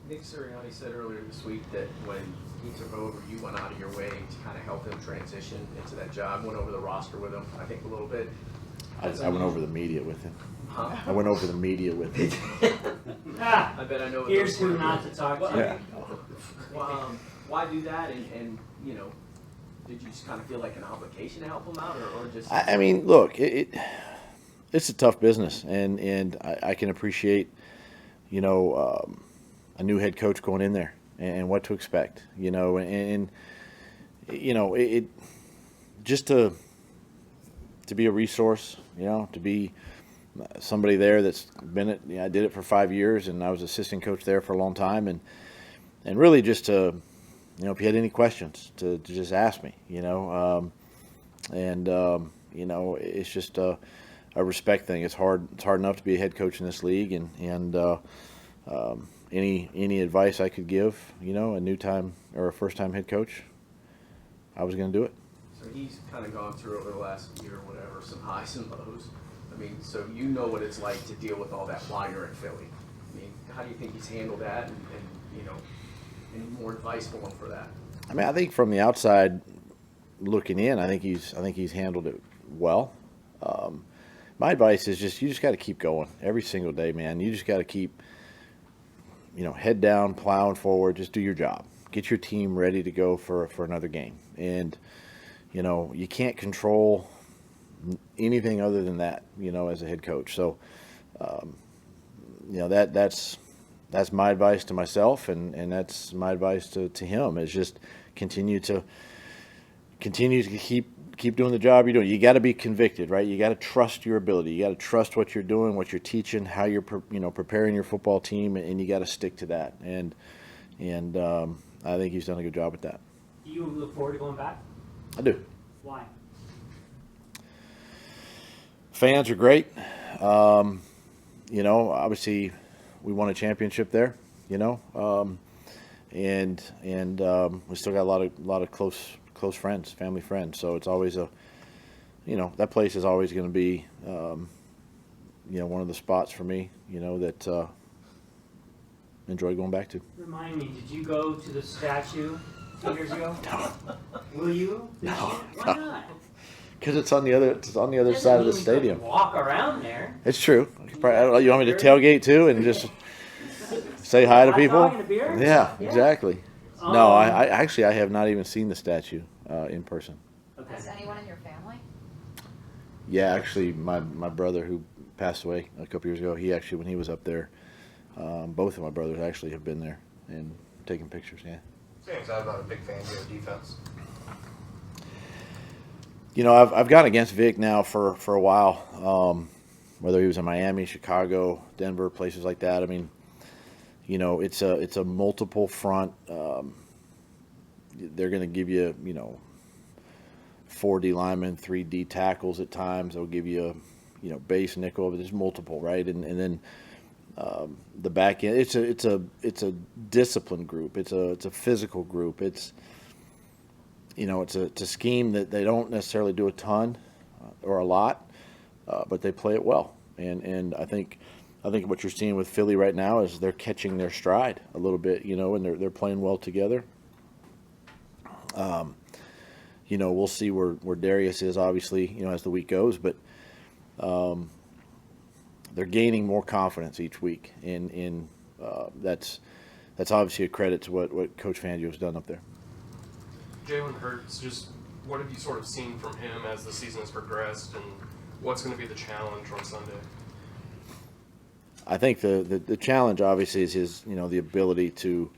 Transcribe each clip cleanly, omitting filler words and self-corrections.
Nick Sirianni said earlier this week that when he took over, you went out of your way to kind of help him transition into that job. Went over the roster with him, I think, a little bit. I went over the media with him. Huh? I went over the media with him. I bet I know. What Here's those who were. not to talk to. Yeah. Why do that? And you know, did you just kind of feel like an obligation to help him out, or just? I mean, look, it's a tough business, and I can appreciate, you know, a new head coach going in there and what to expect, you know, and you know, it just to be a resource, you know, to be somebody there that's been it. I did it for 5 years, and I was assistant coach there for a long time, and really just to, you know, if you had any questions, to just ask me, you know, you know, it's just a respect thing. It's hard enough to be a head coach in this league, and any advice I could give, you know, a new time or a first time head coach, I was going to do it. So he's kind of gone through over the last year or whatever some highs and lows. I mean, so you know what it's like to deal with all that while you're in Philly. I mean, how do you think he's handled that, and you know, any more advice for him for that? I mean, I think from the outside looking in, I think he's handled it well. My advice is you just got to keep going every single day, man. You just got to keep, you know, head down, plowing forward. Just do your job. Get your team ready to go for another game. And, you know, you can't control anything other than that, you know, as a head coach. So, you know, that's my advice to myself, and that's my advice to him, is just continue to keep doing the job you're doing. You got to be convicted, right? You got to trust your ability. You got to trust what you're doing, what you're teaching, how you're preparing your football team, and you got to stick to that. And I think he's done a good job at that. Do you look forward to going back? I do. Why? Fans are great. You know, obviously, we won a championship there. You know, and we still got a lot of close friends, family friends. So it's always you know, that place is always going to be, you know, one of the spots for me, you know, that enjoy going back to. Remind me, did you go to the statue 2 years ago? No. Will you? This No. year? Why not? Because it's on the other Doesn't side of the mean we stadium. couldn't walk around there. It's true. You want me to tailgate too and just say hi to Hot people? dog and a beer? Yeah, Yeah. exactly. No, I actually have not even seen the statue in person. Okay. Is anyone in your family? Yeah, actually, my brother who passed away a couple years ago, he actually, when he was up there, both of my brothers actually have been there and taken pictures. Yeah. Seems I'm not a big fan of your defense. You know, I've gone against Vic now for a while, whether he was in Miami, Chicago, Denver, places like that. I mean, you know, it's a multiple front. They're going to give you, you know, 4 D linemen, 3 D tackles at times. They'll give you, you know, base nickel. There's multiple, right? And then the back end. It's a disciplined group. It's a physical group. It's, you know, it's a scheme that they don't necessarily do a ton or a lot, but they play it well. And I think what you're seeing with Philly right now is they're catching their stride a little bit, you know, and they're playing well together. You know, we'll see where Darius is, obviously, you know, as the week goes, but they're gaining more confidence each week, and that's obviously a credit to what Coach Fangio's done up there. Jalen Hurts, just what have you sort of seen from him as the season has progressed, and what's going to be the challenge on Sunday? I think the challenge obviously is his, you know, the ability to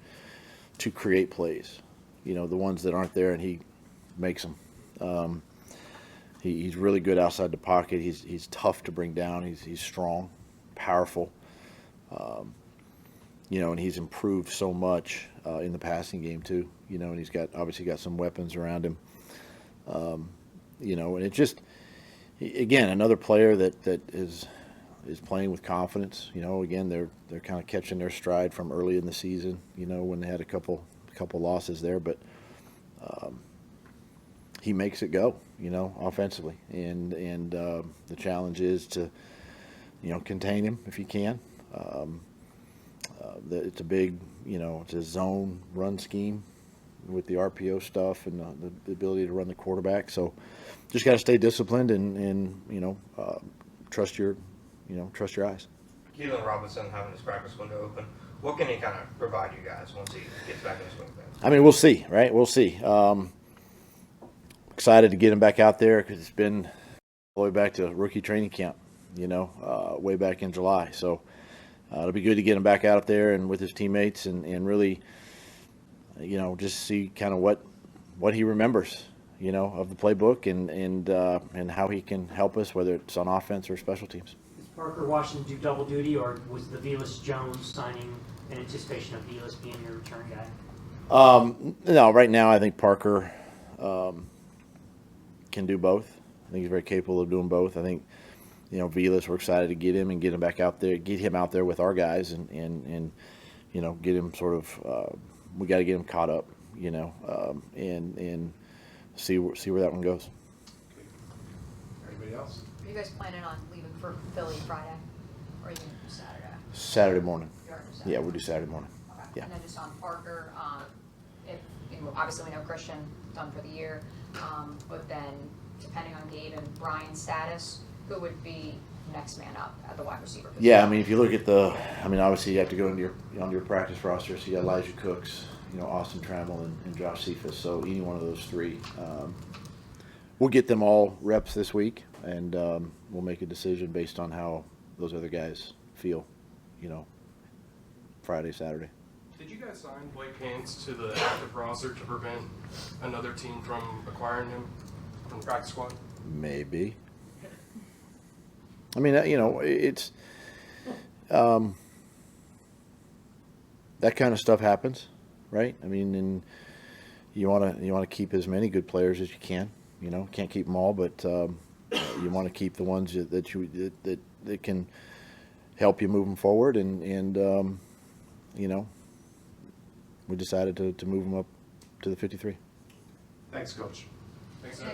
create plays, you know, the ones that aren't there, and he makes them. He's really good outside the pocket. He's tough to bring down. He's strong, powerful. You know, and he's improved so much in the passing game too. You know, and he's obviously got some weapons around him. You know, and it just, again, another player that is playing with confidence. You know, again, they're kind of catching their stride from early in the season. You know, when they had a couple losses there, but he makes it go. You know, offensively, and the challenge is to, you know, contain him if you can. It's a big, it's a zone run scheme with the RPO stuff and the ability to run the quarterback. So just got to stay disciplined and trust your eyes. Keelan Robinson having his practice window open. What can he kind of provide you guys once he gets back in the swing of things? I mean, we'll see, right? We'll see. Excited to get him back out there because it's been all the way back to rookie training camp, way back in July. So it'll be good to get him back out there and with his teammates and really, just see kind of what he remembers, of the playbook and how he can help us, whether it's on offense or special teams. Is Parker Washington do double duty, or was the Velas Jones signing in anticipation of Velas being your return guy? No, right now I think Parker can do both. I think he's very capable of doing both. I think, Velas, we're excited to get him back out there, get him out there with our guys and get him sort of, we got to get him caught up, and see where that one goes. Anybody else? Are you guys planning on leaving for Philly Friday, or are you going to do Saturday? Saturday morning. You are gonna do Saturday? Yeah, we'll do Saturday morning. Okay. Yeah. And then just on Parker, obviously we know Christian done for the year, but then depending on Gabe and Brian's status, who would be next man up at the wide receiver position? Yeah, I mean, if you look at obviously you have to go into your practice roster. So you got Elijah Cooks, Austin Trammell, and Josh Cephas. So any one of those three, we'll get them all reps this week, and we'll make a decision based on how those other guys feel, Friday, Saturday. Did you guys sign Blake Hance to the active roster to prevent another team from acquiring him from the practice squad? Maybe. I mean, it's that kind of stuff happens, right? I mean, and you want to keep as many good players as you can. Can't keep them all, but you want to keep the ones that can help you moving forward. And we decided to move them up to the 53. Thanks, Coach. Thanks, guys.